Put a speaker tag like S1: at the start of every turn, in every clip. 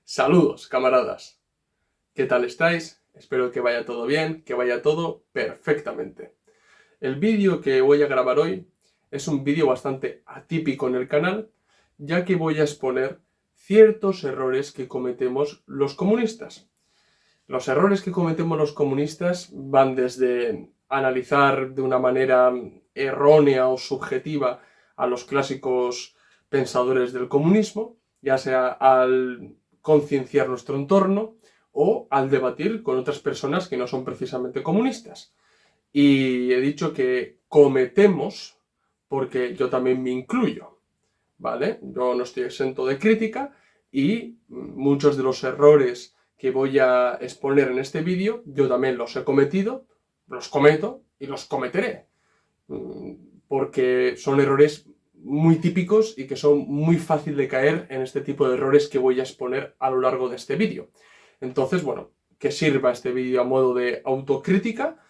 S1: Saludos, camaradas. ¿Qué tal estáis? Espero que vaya todo bien, que vaya todo perfectamente. El vídeo que voy a grabar hoy es un vídeo bastante atípico en el canal, ya que voy a exponer ciertos errores que cometemos los comunistas. Los errores que cometemos los comunistas van desde analizar de una manera errónea o subjetiva a los clásicos pensadores del comunismo, ya sea al concienciar nuestro entorno o al debatir con otras personas que no son precisamente comunistas. Y he dicho que cometemos porque yo también me incluyo, ¿vale? Yo no estoy exento de crítica y muchos de los errores que voy a exponer en este vídeo, yo también los he cometido, los cometo y los cometeré. Porque son errores muy típicos y que son muy fácil de caer en este tipo de errores que voy a exponer a lo largo de este vídeo. Entonces, bueno, que sirva este vídeo a modo de autocrítica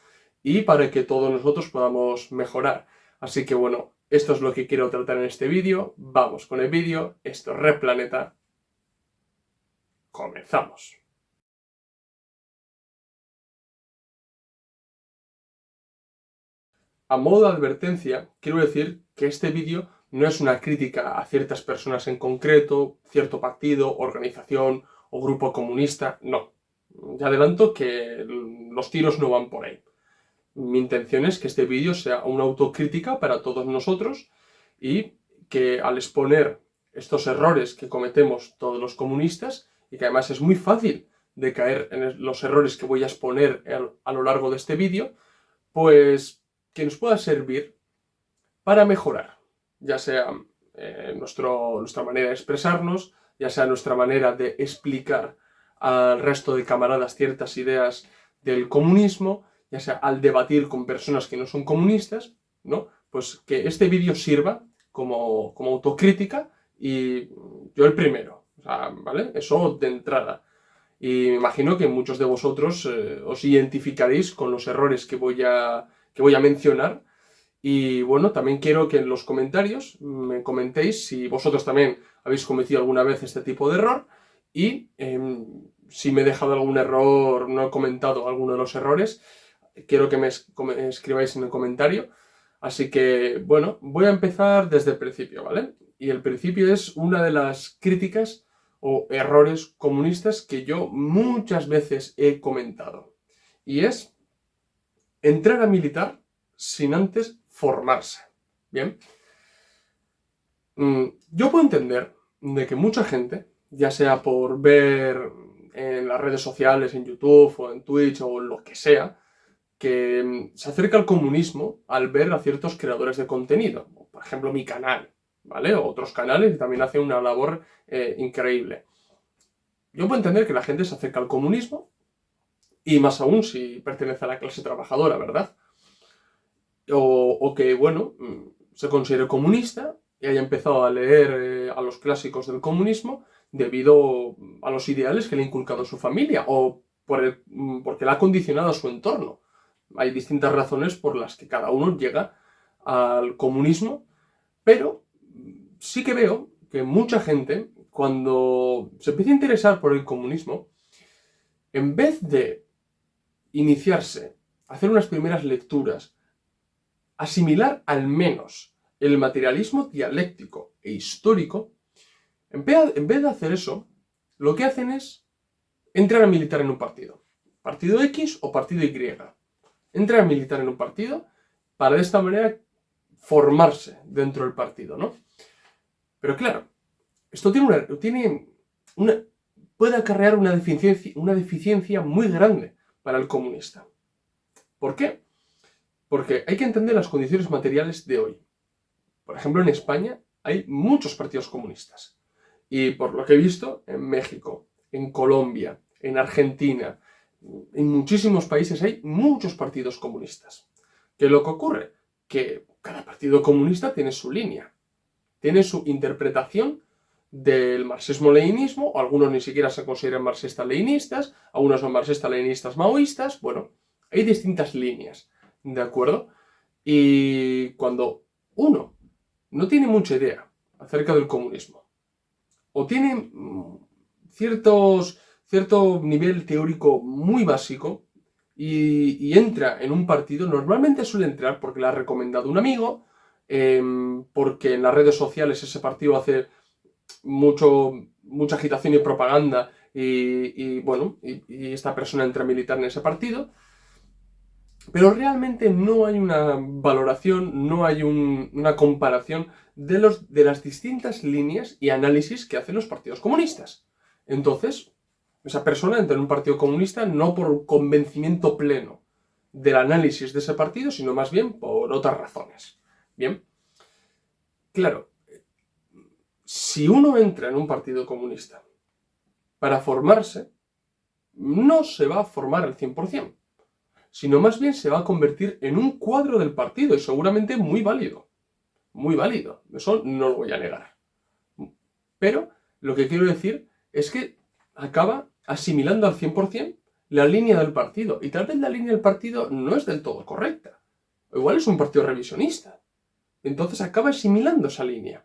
S1: y para que todos nosotros podamos mejorar. Así que bueno, esto es lo que quiero tratar en este vídeo. Vamos con el vídeo. Esto es Red Planeta. Comenzamos. A modo de advertencia, quiero decir que este vídeo no es una crítica a ciertas personas en concreto, cierto partido, organización o grupo comunista, no. Ya adelanto que los tiros no van por ahí. Mi intención es que este vídeo sea una autocrítica para todos nosotros y que al exponer estos errores que cometemos todos los comunistas, y que además es muy fácil de caer en los errores que voy a exponer a lo largo de este vídeo, pues que nos pueda servir para mejorar, ya sea nuestra manera de expresarnos, ya sea nuestra manera de explicar al resto de camaradas ciertas ideas del comunismo, ya sea al debatir con personas que no son comunistas, ¿no? Pues que este vídeo sirva como autocrítica y yo el primero, o sea, ¿vale? Eso de entrada. Y me imagino que muchos de vosotros os identificaréis con los errores que voy a mencionar. Y bueno, también quiero que en los comentarios me comentéis si vosotros también habéis cometido alguna vez este tipo de error y si me he dejado algún error, no he comentado alguno de los errores, quiero que me escribáis en el comentario. Así que, bueno, voy a empezar desde el principio, ¿vale? Y el principio es una de las críticas o errores comunistas que yo muchas veces he comentado. Y es entrar a militar sin antes formarse. Bien. Yo puedo entender de que mucha gente, ya sea por ver en las redes sociales, en YouTube o en Twitch o lo que sea, que se acerca al comunismo al ver a ciertos creadores de contenido. Por ejemplo, mi canal, ¿vale? O otros canales que también hacen una labor increíble. Yo puedo entender que la gente se acerca al comunismo, y más aún si pertenece a la clase trabajadora, ¿verdad? O que, bueno, se considere comunista y haya empezado a leer a los clásicos del comunismo debido a los ideales que le ha inculcado su familia o porque le ha condicionado a su entorno. Hay distintas razones por las que cada uno llega al comunismo, pero sí que veo que mucha gente, cuando se empieza a interesar por el comunismo, en vez de iniciarse, hacer unas primeras lecturas, asimilar al menos el materialismo dialéctico e histórico, en vez de hacer eso, lo que hacen es entrar a militar en un partido. Partido X o partido Y. Entrar a militar en un partido para de esta manera formarse dentro del partido, ¿no? Pero claro, esto puede acarrear una deficiencia muy grande para el comunista. ¿Por qué? Porque hay que entender las condiciones materiales de hoy. Por ejemplo, en España hay muchos partidos comunistas. Y por lo que he visto, en México, en Colombia, en Argentina, en muchísimos países hay muchos partidos comunistas. ¿Qué es lo que ocurre? Que cada partido comunista tiene su línea, tiene su interpretación del marxismo-leninismo, o algunos ni siquiera se consideran marxistas-leninistas, algunos son marxistas-leninistas maoístas, bueno, hay distintas líneas, ¿de acuerdo? Y cuando uno no tiene mucha idea acerca del comunismo, o tiene cierto nivel teórico muy básico y entra en un partido, normalmente suele entrar porque le ha recomendado un amigo, porque en las redes sociales ese partido hace mucha agitación y propaganda y esta persona entra a militar en ese partido, pero realmente no hay una valoración, no hay una comparación de las distintas líneas y análisis que hacen los partidos comunistas. Entonces, esa persona entra en un partido comunista no por convencimiento pleno del análisis de ese partido, sino más bien por otras razones. Bien, claro, si uno entra en un partido comunista para formarse, no se va a formar al 100%, sino más bien se va a convertir en un cuadro del partido y seguramente muy válido. Muy válido, eso no lo voy a negar. Pero lo que quiero decir es que acaba asimilando al 100% la línea del partido. Y tal vez la línea del partido no es del todo correcta. O igual es un partido revisionista. Entonces acaba asimilando esa línea.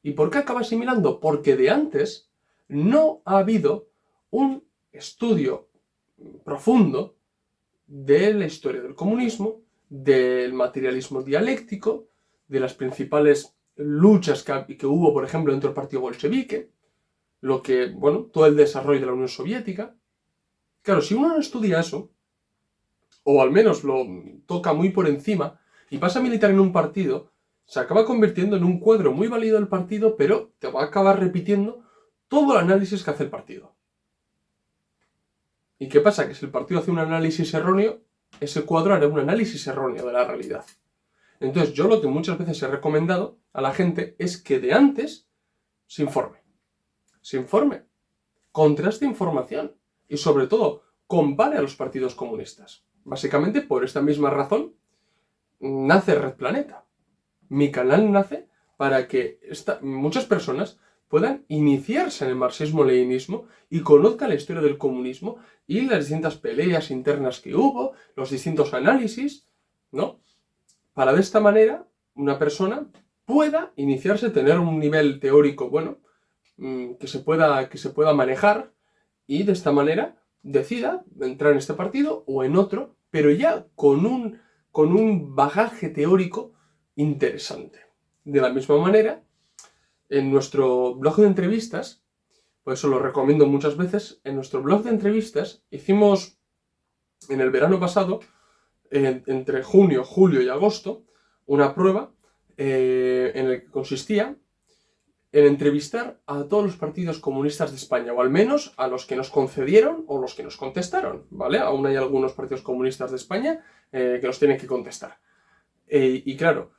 S1: ¿Y por qué acaba asimilando? Porque de antes no ha habido un estudio profundo de la historia del comunismo, del materialismo dialéctico, de las principales luchas que hubo, por ejemplo, dentro del partido bolchevique, todo el desarrollo de la Unión Soviética. Claro, si uno no estudia eso, o al menos lo toca muy por encima, y pasa a militar en un partido, se acaba convirtiendo en un cuadro muy válido del partido, pero te va a acabar repitiendo todo el análisis que hace el partido. ¿Y qué pasa? Que si el partido hace un análisis erróneo, ese cuadro hará un análisis erróneo de la realidad. Entonces, yo lo que muchas veces he recomendado a la gente es que de antes se informe. Se informe, contraste información y sobre todo compare a los partidos comunistas. Básicamente por esta misma razón nace Red Planeta. Mi canal nace para que muchas personas puedan iniciarse en el marxismo-leninismo y conozcan la historia del comunismo y las distintas peleas internas que hubo, los distintos análisis, ¿no? Para de esta manera una persona pueda iniciarse, tener un nivel teórico bueno, que se pueda manejar y de esta manera decida entrar en este partido o en otro, pero ya con un bagaje teórico interesante. De la misma manera, en nuestro blog de entrevistas, por eso lo recomiendo muchas veces, en nuestro blog de entrevistas hicimos en el verano pasado, entre junio, julio y agosto, una prueba en la que consistía en entrevistar a todos los partidos comunistas de España, o al menos a los que nos concedieron o los que nos contestaron, ¿vale? Aún hay algunos partidos comunistas de España que nos tienen que contestar. Y claro,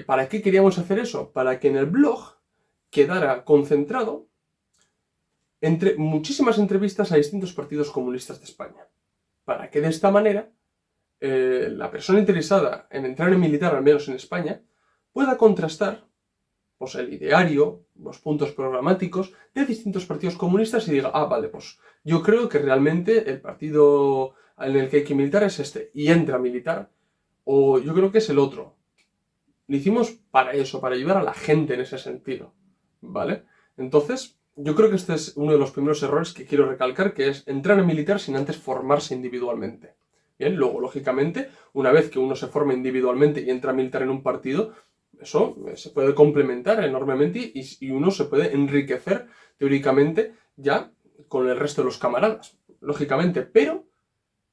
S1: ¿para qué queríamos hacer eso? Para que en el blog quedara concentrado entre muchísimas entrevistas a distintos partidos comunistas de España. Para que de esta manera la persona interesada en entrar en militar, al menos en España, pueda contrastar pues, el ideario, los puntos programáticos de distintos partidos comunistas y diga, vale, pues yo creo que realmente el partido en el que hay que militar es este, y entra a militar, o yo creo que es el otro. Lo hicimos para eso, para ayudar a la gente en ese sentido, ¿vale? Entonces, yo creo que este es uno de los primeros errores que quiero recalcar, que es entrar a militar sin antes formarse individualmente. Bien, luego, lógicamente, una vez que uno se forma individualmente y entra a militar en un partido, eso se puede complementar enormemente y uno se puede enriquecer teóricamente ya con el resto de los camaradas, lógicamente, pero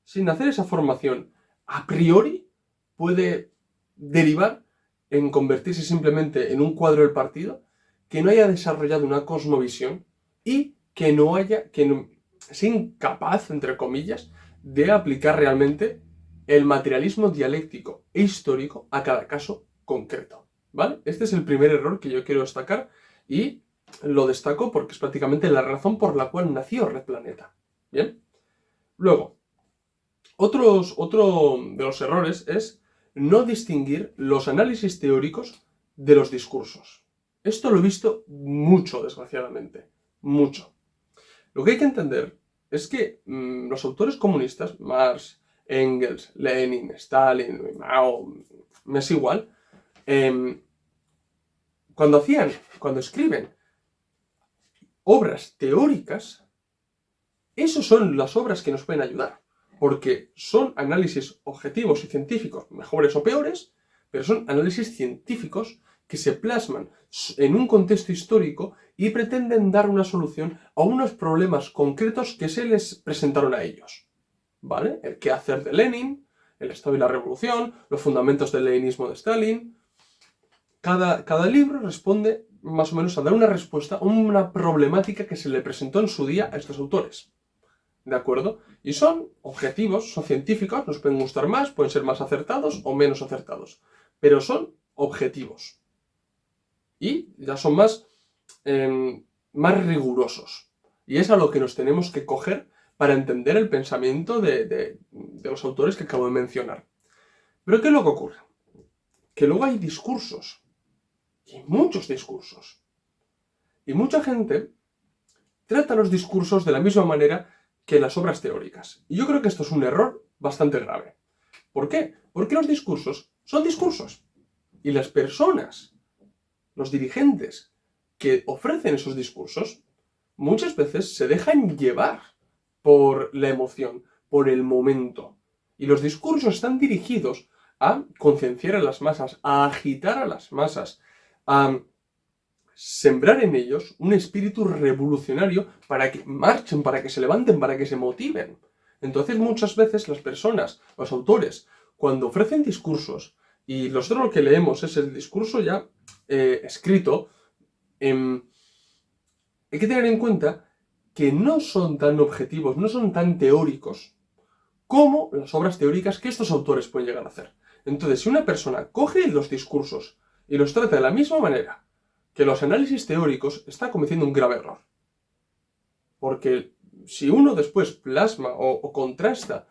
S1: sin hacer esa formación a priori puede derivar en convertirse simplemente en un cuadro del partido que no haya desarrollado una cosmovisión y que sea incapaz, entre comillas, de aplicar realmente el materialismo dialéctico e histórico a cada caso concreto, ¿vale? Este es el primer error que yo quiero destacar y lo destaco porque es prácticamente la razón por la cual nació Red Planeta. ¿Bien? Luego, otro de los errores es no distinguir los análisis teóricos de los discursos. Esto lo he visto mucho, desgraciadamente. Mucho. Lo que hay que entender es que los autores comunistas, Marx, Engels, Lenin, Stalin, Mao, me es igual, cuando escriben obras teóricas, esas son las obras que nos pueden ayudar, porque son análisis objetivos y científicos, mejores o peores, pero son análisis científicos que se plasman en un contexto histórico y pretenden dar una solución a unos problemas concretos que se les presentaron a ellos. ¿Vale? El qué hacer de Lenin, el Estado y la Revolución, los fundamentos del leninismo de Stalin. Cada libro responde más o menos a dar una respuesta a una problemática que se le presentó en su día a estos autores. ¿De acuerdo? Y son objetivos, son científicos, nos pueden gustar más, pueden ser más acertados o menos acertados, pero son objetivos. Y ya son más rigurosos. Y es a lo que nos tenemos que coger para entender el pensamiento de los autores que acabo de mencionar. Pero ¿qué es lo que ocurre? Que luego hay discursos, y muchos discursos. Y mucha gente trata los discursos de la misma manera que las obras teóricas. Y yo creo que esto es un error bastante grave. ¿Por qué? Porque los discursos son discursos. Y las personas, los dirigentes que ofrecen esos discursos, muchas veces se dejan llevar por la emoción, por el momento. Y los discursos están dirigidos a concienciar a las masas, a agitar a las masas, a sembrar en ellos un espíritu revolucionario para que marchen, para que se levanten, para que se motiven. Entonces muchas veces las personas, los autores, cuando ofrecen discursos, y nosotros lo que leemos es el discurso ya escrito, hay que tener en cuenta que no son tan objetivos, no son tan teóricos como las obras teóricas que estos autores pueden llegar a hacer. Entonces, si una persona coge los discursos y los trata de la misma manera que los análisis teóricos, está cometiendo un grave error. Porque si uno después plasma o contrasta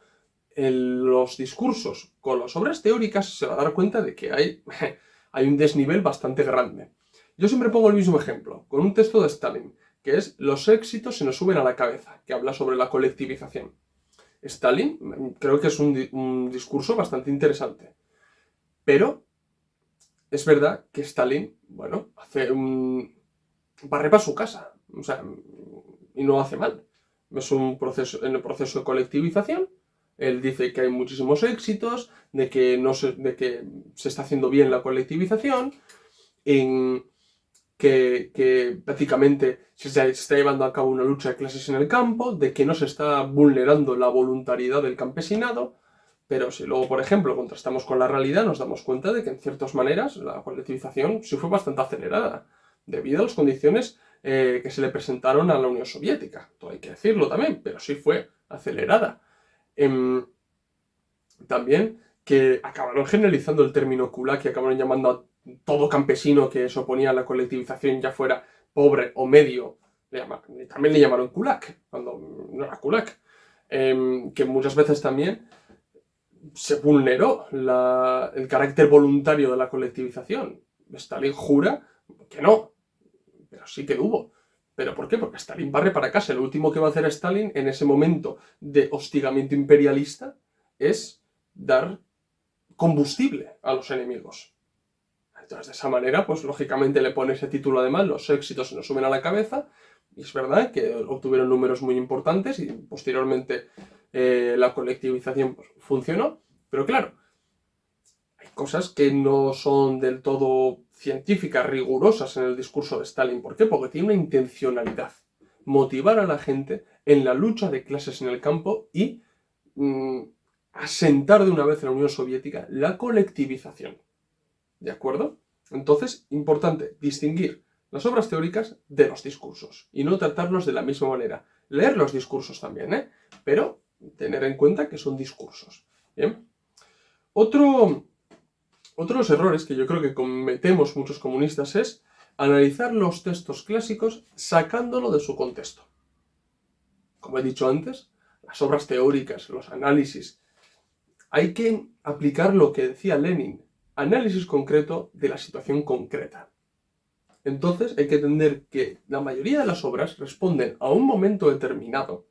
S1: los discursos con las obras teóricas, se va a dar cuenta de que hay un desnivel bastante grande. Yo siempre pongo el mismo ejemplo, con un texto de Stalin, que es "Los éxitos se nos suben a la cabeza", que habla sobre la colectivización. Stalin creo que es un discurso bastante interesante. Pero es verdad que Stalin, bueno, barre para su casa. O sea, y no hace mal. Es un proceso, en el proceso de colectivización. Él dice que hay muchísimos éxitos, de que se está haciendo bien la colectivización, en que prácticamente se está llevando a cabo una lucha de clases en el campo, de que no se está vulnerando la voluntariedad del campesinado, pero si luego, por ejemplo, contrastamos con la realidad, nos damos cuenta de que en ciertas maneras la colectivización sí fue bastante acelerada, debido a las condiciones que se le presentaron a la Unión Soviética. Todo hay que decirlo también, pero sí fue acelerada. También que acabaron generalizando el término kulak, que acabaron llamando a todo campesino que se oponía a la colectivización, ya fuera pobre o medio, también le llamaron kulak, cuando no era kulak. Que muchas veces también se vulneró el carácter voluntario de la colectivización. Stalin jura que no, pero sí que hubo. ¿Pero por qué? Porque Stalin barre para casa. Lo último que va a hacer Stalin en ese momento de hostigamiento imperialista es dar combustible a los enemigos. Entonces, de esa manera, pues lógicamente le pone ese título además, "Los éxitos se nos suben a la cabeza", y es verdad que obtuvieron números muy importantes y posteriormente la colectivización pues, funcionó, pero claro, hay cosas que no son del todo científicas, rigurosas en el discurso de Stalin. ¿Por qué? Porque tiene una intencionalidad, motivar a la gente en la lucha de clases en el campo y asentar de una vez en la Unión Soviética la colectivización. ¿De acuerdo? Entonces, importante distinguir las obras teóricas de los discursos y no tratarlos de la misma manera. Leer los discursos también, pero tener en cuenta que son discursos. ¿Bien? Otros errores que yo creo que cometemos muchos comunistas es analizar los textos clásicos sacándolo de su contexto. Como he dicho antes, las obras teóricas, los análisis, hay que aplicar lo que decía Lenin, análisis concreto de la situación concreta. Entonces hay que entender que la mayoría de las obras responden a un momento determinado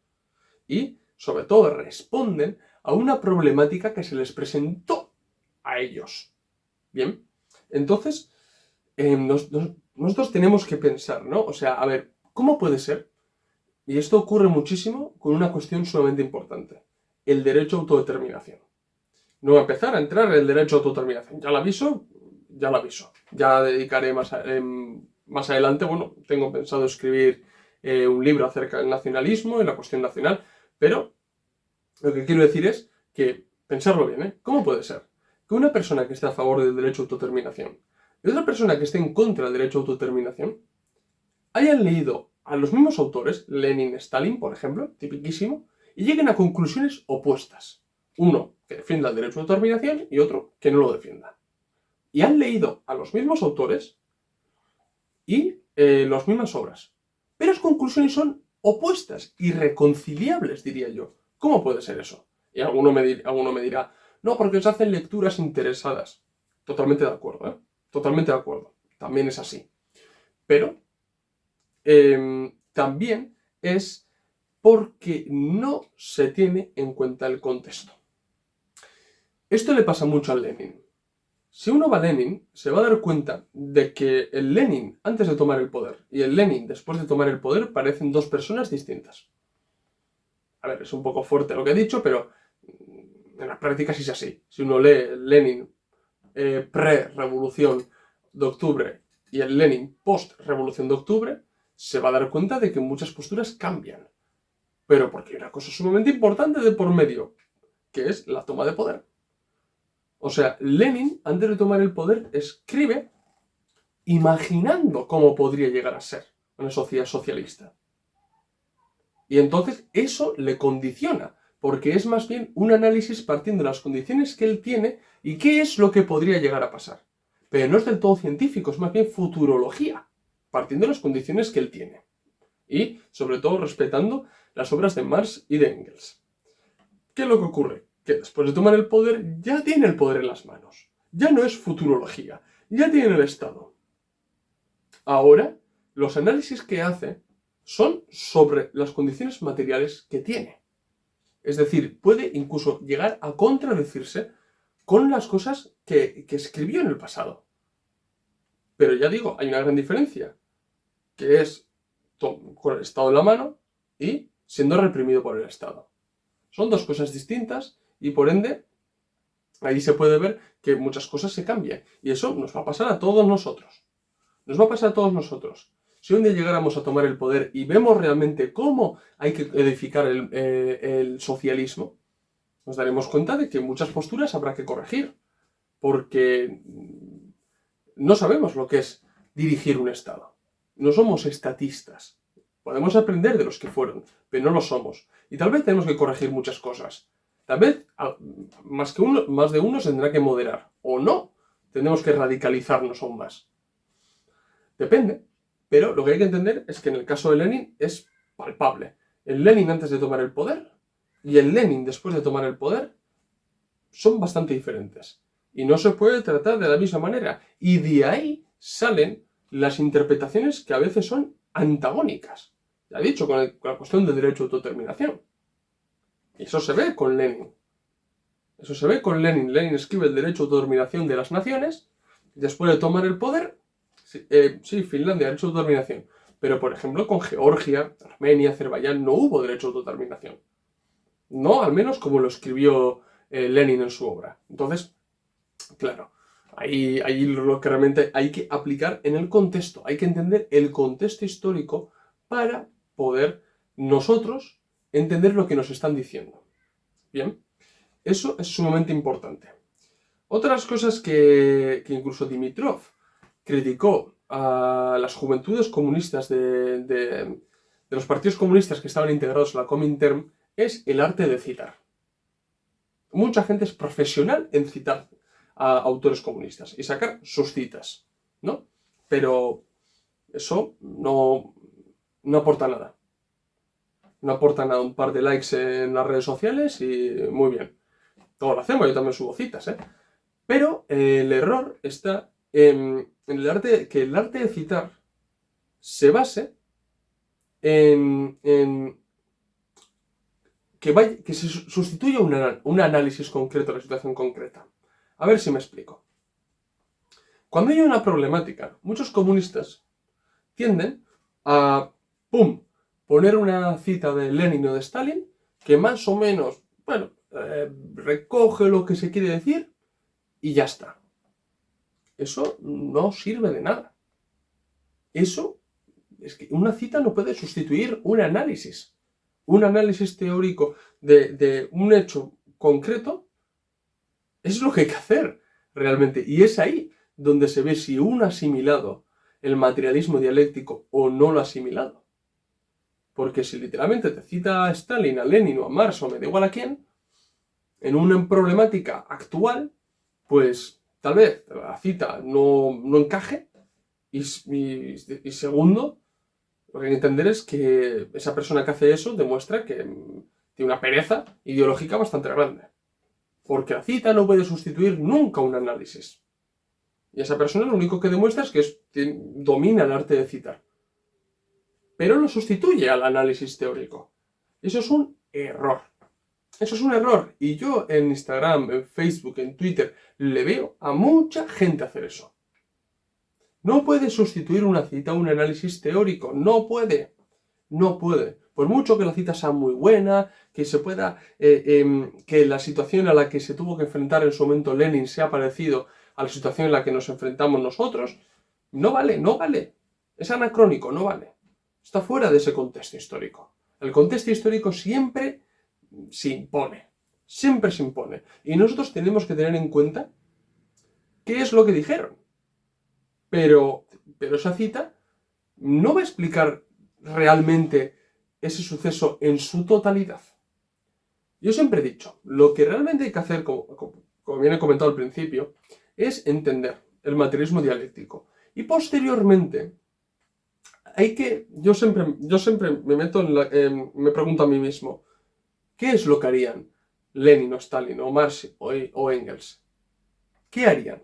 S1: y, sobre todo, responden a una problemática que se les presentó a ellos. Bien, entonces nosotros tenemos que pensar, ¿no? O sea, a ver, ¿Cómo puede ser? Y esto ocurre muchísimo con una cuestión sumamente importante, el derecho a autodeterminación. No voy a empezar a entrar en el derecho a autodeterminación. Ya lo aviso, ya lo aviso. Ya dedicaré más adelante, bueno, tengo pensado escribir un libro acerca del nacionalismo y la cuestión nacional, pero lo que quiero decir es que, pensarlo bien, ¿eh? ¿Cómo puede ser que una persona que esté a favor del derecho a autodeterminación y otra persona que esté en contra del derecho a autodeterminación hayan leído a los mismos autores, Lenin, Stalin, por ejemplo, tipiquísimo, y lleguen a conclusiones opuestas? Uno que defienda el derecho a autodeterminación y otro que no lo defienda. Y han leído a los mismos autores y las mismas obras, pero las conclusiones son opuestas, irreconciliables, diría yo. ¿Cómo puede ser eso? Y alguno me dirá, no, porque se hacen lecturas interesadas. Totalmente de acuerdo, ¿eh? Totalmente de acuerdo. También es así. Pero también es porque no se tiene en cuenta el contexto. Esto le pasa mucho al Lenin. Si uno va a Lenin, se va a dar cuenta de que el Lenin antes de tomar el poder y el Lenin después de tomar el poder parecen dos personas distintas. A ver, es un poco fuerte lo que he dicho, pero en la práctica sí es así. Si uno lee el Lenin pre-revolución de octubre y el Lenin post-revolución de octubre, se va a dar cuenta de que muchas posturas cambian. Pero porque hay una cosa sumamente importante de por medio, que es la toma de poder. O sea, Lenin, antes de tomar el poder, escribe imaginando cómo podría llegar a ser una sociedad socialista. Y entonces eso le condiciona, porque es más bien un análisis partiendo de las condiciones que él tiene y qué es lo que podría llegar a pasar. Pero no es del todo científico, es más bien futurología, partiendo de las condiciones que él tiene. Y, sobre todo, respetando las obras de Marx y de Engels. ¿Qué es lo que ocurre? Que después de tomar el poder, ya tiene el poder en las manos. Ya no es futurología, ya tiene el Estado. Ahora, los análisis que hace son sobre las condiciones materiales que tiene. Es decir, puede incluso llegar a contradecirse con las cosas que escribió en el pasado. Pero ya digo, hay una gran diferencia, que es con el Estado en la mano y siendo reprimido por el Estado. Son dos cosas distintas y por ende ahí se puede ver que muchas cosas se cambian. Y eso nos va a pasar a todos nosotros. Nos va a pasar a todos nosotros. Si un día llegáramos a tomar el poder y vemos realmente cómo hay que edificar el socialismo, nos daremos cuenta de que muchas posturas habrá que corregir. Porque no sabemos lo que es dirigir un Estado. No somos estatistas. Podemos aprender de los que fueron, pero no lo somos. Y tal vez tenemos que corregir muchas cosas. Tal vez más de uno se tendrá que moderar. O no. Tenemos que radicalizarnos aún más. Depende. Pero lo que hay que entender es que en el caso de Lenin es palpable. El Lenin antes de tomar el poder y el Lenin después de tomar el poder son bastante diferentes. Y no se puede tratar de la misma manera. Y de ahí salen las interpretaciones que a veces son antagónicas. Ya he dicho, con la cuestión del derecho a autodeterminación. Y eso se ve con Lenin. Eso se ve con Lenin. Lenin escribe el derecho a autodeterminación de las naciones. Después de tomar el poder, sí, Finlandia, derecho a autodeterminación. Pero, por ejemplo, con Georgia, Armenia, Azerbaiyán, no hubo derecho a autodeterminación. No, al menos como lo escribió Lenin en su obra. Entonces, claro, ahí lo que realmente hay que aplicar en el contexto. Hay que entender el contexto histórico para poder nosotros entender lo que nos están diciendo. Bien, eso es sumamente importante. Otras cosas que incluso Dimitrov criticó a las juventudes comunistas de los partidos comunistas que estaban integrados en la Comintern es el arte de citar. Mucha gente es profesional en citar a autores comunistas y sacar sus citas, ¿no? Pero eso no aporta nada. No aporta nada, un par de likes en las redes sociales y muy bien. Todo lo hacemos, yo también subo citas, ¿eh? Pero el error está en el arte, que el arte de citar se base en que se sustituya un análisis concreto de la situación concreta. A ver si me explico. Cuando hay una problemática, muchos comunistas tienden a ¡pum!, poner una cita de Lenin o de Stalin que más o menos, bueno, recoge lo que se quiere decir y ya está. Eso no sirve de nada. Eso es que una cita no puede sustituir un análisis. Un análisis teórico de un hecho concreto es lo que hay que hacer realmente. Y es ahí donde se ve si uno ha asimilado el materialismo dialéctico o no lo ha asimilado. Porque si literalmente te cita a Stalin, a Lenin o a Marx o me da igual a quién, en una problemática actual, pues tal vez la cita no encaje y segundo, lo que hay que entender es que esa persona que hace eso demuestra que tiene una pereza ideológica bastante grande. Porque la cita no puede sustituir nunca un análisis. Y esa persona lo único que demuestra es que domina el arte de citar. Pero lo sustituye al análisis teórico. Eso es un error. Eso es un error. Y yo en Instagram, en Facebook, en Twitter, le veo a mucha gente hacer eso. No puede sustituir una cita a un análisis teórico. No puede. No puede. Por mucho que la cita sea muy buena, que se pueda, que la situación a la que se tuvo que enfrentar en su momento Lenin sea parecido a la situación en la que nos enfrentamos nosotros, no vale, no vale. Es anacrónico, no vale. Está fuera de ese contexto histórico. El contexto histórico siempre se impone. Siempre se impone. Y nosotros tenemos que tener en cuenta qué es lo que dijeron. Pero esa cita no va a explicar realmente ese suceso en su totalidad. Yo siempre he dicho, lo que realmente hay que hacer, como bien he comentado al principio, es entender el materialismo dialéctico. Y posteriormente, yo siempre me meto me pregunto a mí mismo, ¿qué es lo que harían Lenin o Stalin o Marx o Engels? ¿Qué harían?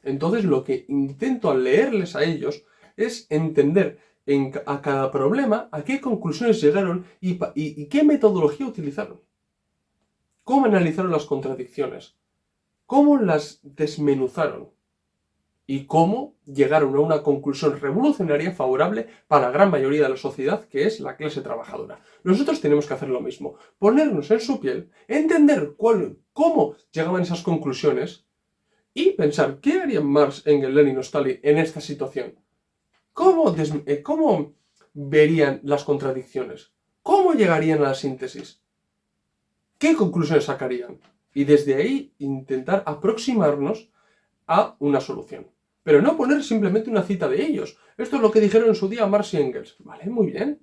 S1: Entonces lo que intento al leerles a ellos es entender a cada problema a qué conclusiones llegaron y qué metodología utilizaron. Cómo analizaron las contradicciones. Cómo las desmenuzaron. Y cómo llegaron a una conclusión revolucionaria favorable para la gran mayoría de la sociedad, que es la clase trabajadora. Nosotros tenemos que hacer lo mismo. Ponernos en su piel, entender cómo llegaban esas conclusiones y pensar, ¿qué harían Marx, Engels, Lenin o Stalin en esta situación? ¿Cómo verían las contradicciones? ¿Cómo llegarían a la síntesis? ¿Qué conclusiones sacarían? Y desde ahí intentar aproximarnos a una solución. Pero no poner simplemente una cita de ellos. Esto es lo que dijeron en su día Marx y Engels. Vale, muy bien.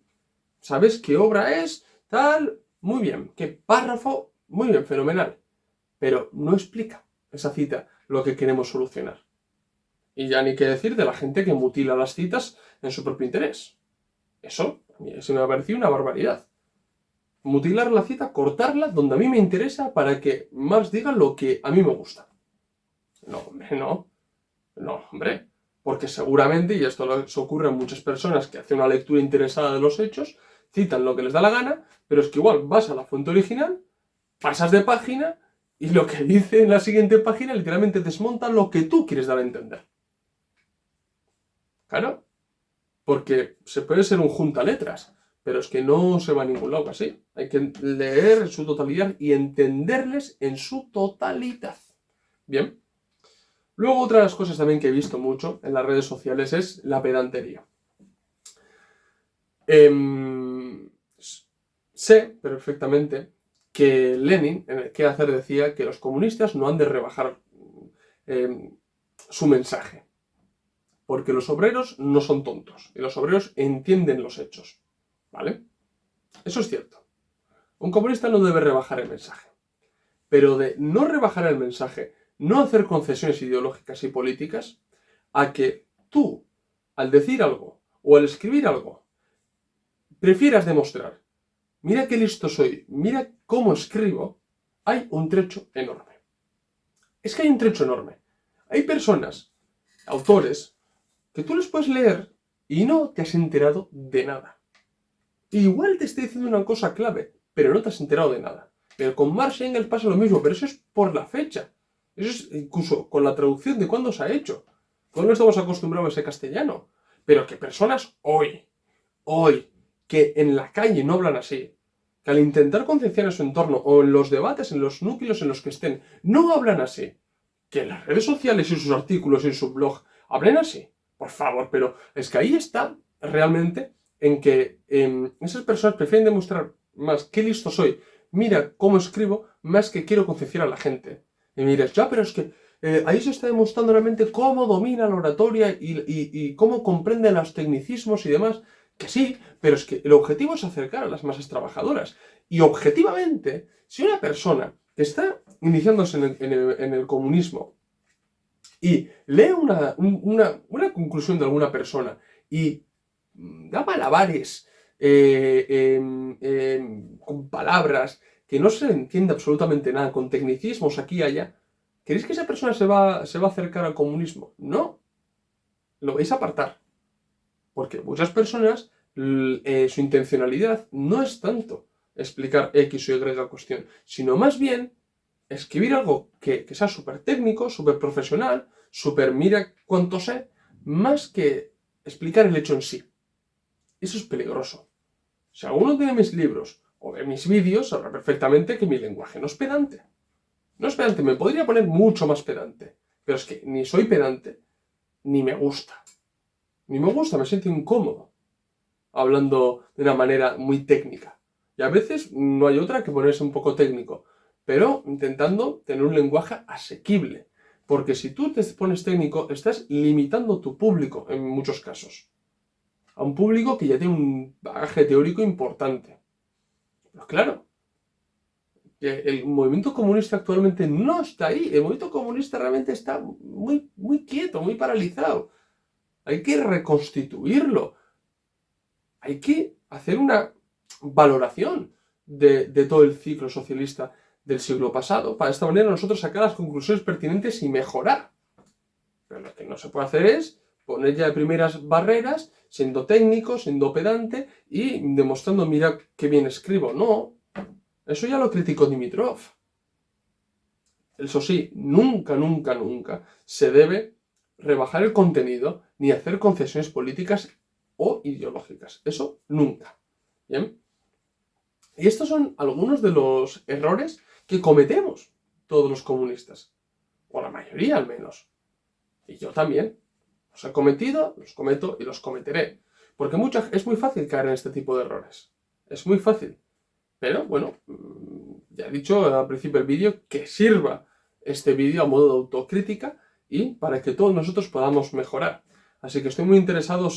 S1: ¿Sabes qué obra es? Tal, muy bien. ¿Qué párrafo? Muy bien, fenomenal. Pero no explica esa cita lo que queremos solucionar. Y ya ni qué decir de la gente que mutila las citas en su propio interés. Eso me ha parecido una barbaridad. Mutilar la cita, cortarla donde a mí me interesa para que Marx diga lo que a mí me gusta. No, hombre, no. No, hombre. Porque seguramente, y esto ocurre a muchas personas que hacen una lectura interesada de los hechos, citan lo que les da la gana, pero es que igual vas a la fuente original, pasas de página y lo que dice en la siguiente página literalmente desmonta lo que tú quieres dar a entender. Claro, porque se puede ser un juntaletras, pero es que no se va a ningún lado así. Hay que leer en su totalidad y entenderles en su totalidad. Bien. Luego otra de las cosas también que he visto mucho en las redes sociales es la pedantería. Sé perfectamente que Lenin, en el Qué hacer, decía que los comunistas no han de rebajar su mensaje. Porque los obreros no son tontos y los obreros entienden los hechos. ¿Vale? Eso es cierto. Un comunista no debe rebajar el mensaje. Pero de no rebajar el mensaje, no hacer concesiones ideológicas y políticas, a que tú, al decir algo o al escribir algo, prefieras demostrar, mira qué listo soy, mira cómo escribo, hay un trecho enorme. Es que hay un trecho enorme. Hay personas, autores, que tú les puedes leer y no te has enterado de nada. Igual te estoy diciendo una cosa clave, pero no te has enterado de nada. Pero con Marx y Engels pasa lo mismo, pero eso es por la fecha. Eso es incluso con la traducción de cuándo se ha hecho. Todos no estamos acostumbrados a ese castellano. Pero que personas hoy, hoy que en la calle no hablan así, que al intentar concienciar en su entorno o en los debates, en los núcleos en los que estén, no hablan así, que en las redes sociales y sus artículos y su blog hablen así, por favor, pero es que ahí está realmente en que esas personas prefieren demostrar más qué listo soy, mira cómo escribo, más que quiero concienciar a la gente. Y me dirás, ya, pero es que ahí se está demostrando realmente cómo domina la oratoria y cómo comprende los tecnicismos y demás. Que sí, pero es que el objetivo es acercar a las masas trabajadoras. Y objetivamente, si una persona que está iniciándose en el comunismo y lee una conclusión de alguna persona y da malabares con palabras que no se entiende absolutamente nada, con tecnicismos aquí y allá, ¿creéis que esa persona se va a acercar al comunismo? No, lo vais a apartar. Porque muchas personas, su intencionalidad no es tanto explicar X o Y cuestión, sino más bien escribir algo que sea súper técnico, súper profesional, súper mira cuánto sé, más que explicar el hecho en sí. Eso es peligroso. Si alguno tiene mis libros o ve mis vídeos, sabrá perfectamente que mi lenguaje no es pedante. No es pedante, me podría poner mucho más pedante, pero es que ni soy pedante, ni me gusta. Ni me gusta, me siento incómodo hablando de una manera muy técnica. Y a veces no hay otra que ponerse un poco técnico, pero intentando tener un lenguaje asequible. Porque si tú te pones técnico, estás limitando tu público en muchos casos. A un público que ya tiene un bagaje teórico importante. Pero claro, que el movimiento comunista actualmente no está ahí. El movimiento comunista realmente está muy, muy quieto, muy paralizado. Hay que reconstituirlo. Hay que hacer una valoración de todo el ciclo socialista del siglo pasado, para de esta manera nosotros sacar las conclusiones pertinentes y mejorar. Pero lo que no se puede hacer es poner ya de primeras barreras, siendo técnico, siendo pedante y demostrando, mira qué bien escribo. No, eso ya lo criticó Dimitrov. Eso sí, nunca, nunca, nunca se debe rebajar el contenido ni hacer concesiones políticas o ideológicas. Eso nunca. ¿Bien? Y estos son algunos de los errores que cometemos todos los comunistas. O la mayoría al menos. Y yo también. Los he cometido, los cometo y los cometeré. Porque es muy fácil caer en este tipo de errores. Es muy fácil. Pero bueno, ya he dicho al principio del vídeo que sirva este vídeo a modo de autocrítica y para que todos nosotros podamos mejorar. Así que estoy muy interesado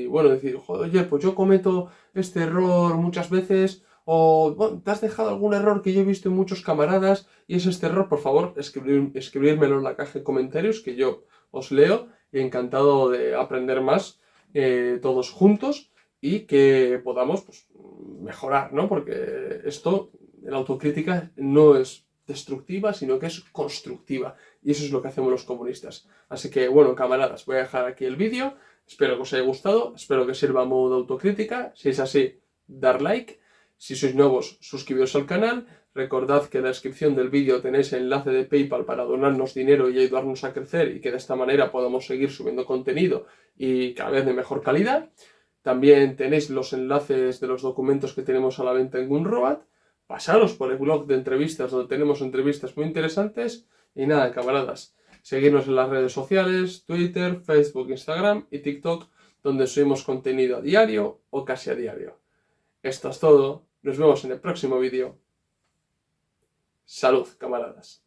S1: bueno, decir, joder, oye, pues yo cometo este error muchas veces, o bueno, te has dejado algún error que yo he visto en muchos camaradas y es este error, por favor, escribírmelo en la caja de comentarios que yo os leo y encantado de aprender más todos juntos y que podamos pues, mejorar, ¿no? Porque esto, la autocrítica no es destructiva, sino que es constructiva. Y eso es lo que hacemos los comunistas. Así que, bueno, camaradas, voy a dejar aquí el vídeo. Espero que os haya gustado, espero que sirva a modo de autocrítica. Si es así, dar like. Si sois nuevos, suscribiros al canal. Recordad que en la descripción del vídeo tenéis el enlace de PayPal para donarnos dinero y ayudarnos a crecer y que de esta manera podamos seguir subiendo contenido y cada vez de mejor calidad. También tenéis los enlaces de los documentos que tenemos a la venta en Gumroad. Pasaros por el blog de entrevistas donde tenemos entrevistas muy interesantes. Y nada, camaradas, seguirnos en las redes sociales, Twitter, Facebook, Instagram y TikTok, donde subimos contenido a diario o casi a diario. Esto es todo. Nos vemos en el próximo vídeo. Salud, camaradas.